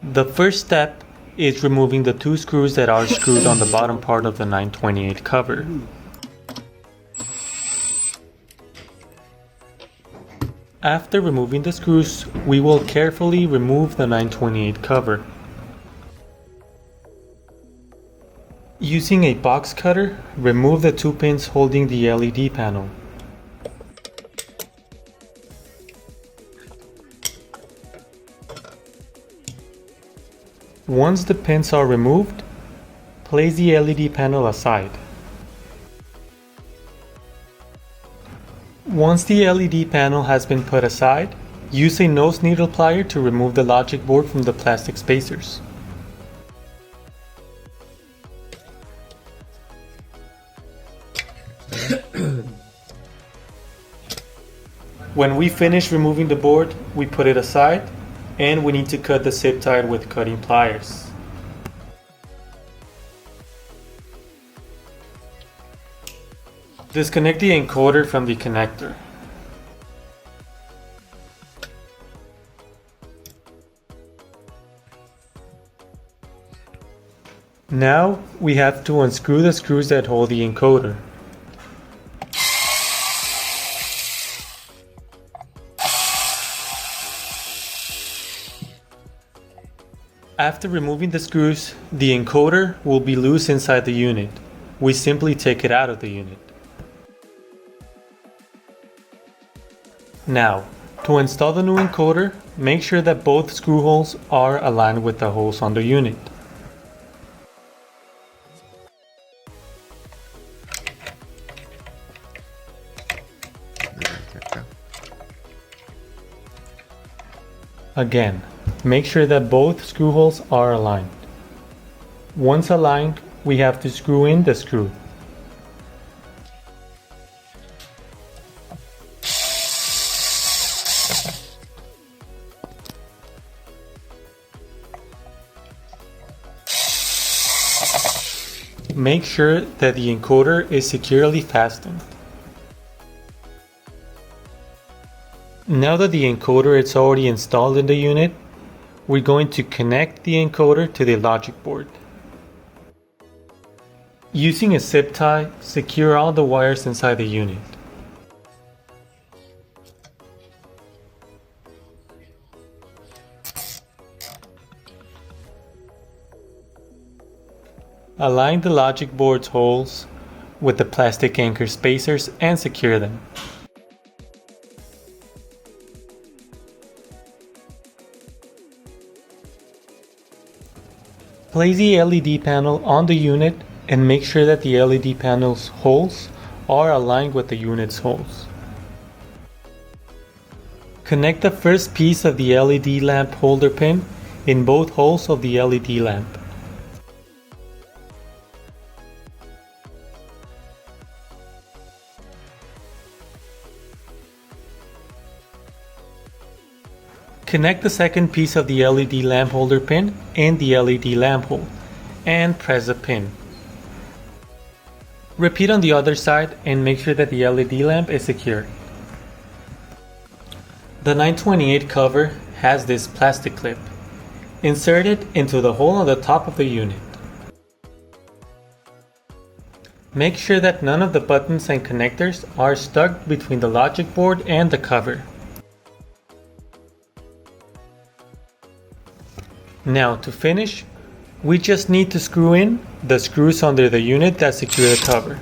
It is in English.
The first step is removing the two screws that are screwed on the bottom part of the 928 cover. After removing the screws, we will carefully remove the 928 cover. Using a box cutter, remove the two pins holding the LED panel. Once the pins are removed, place the LED panel aside. Once the LED panel has been put aside, use a nose needle plier to remove the logic board from the plastic spacers. When we finish removing the board, we put it aside, and we need to cut the zip tie with cutting pliers. Disconnect the encoder from the connector. Now we have to unscrew the screws that hold the encoder. After removing the screws, the encoder will be loose inside the unit. We simply take it out of the unit. Now, to install the new encoder, make sure that both screw holes are aligned with the holes on the unit. Again, make sure that both screw holes are aligned. Once aligned, we have to screw in the screw. Make sure that the encoder is securely fastened. Now that the encoder is already installed in the unit, we're going to connect the encoder to the logic board. Using a zip tie, secure all the wires inside the unit. Align the logic board's holes with the plastic anchor spacers and secure them. Place the LED panel on the unit and make sure that the LED panel's holes are aligned with the unit's holes. Connect the first piece of the LED lamp holder pin in both holes of the LED lamp. Connect the second piece of the LED lamp holder pin in the LED lamp hole and press the pin. Repeat on the other side and make sure that the LED lamp is secured. The 928 cover has this plastic clip. Insert it into the hole on the top of the unit. Make sure that none of the buttons and connectors are stuck between the logic board and the cover. Now to finish, we just need to screw in the screws under the unit that secure the cover.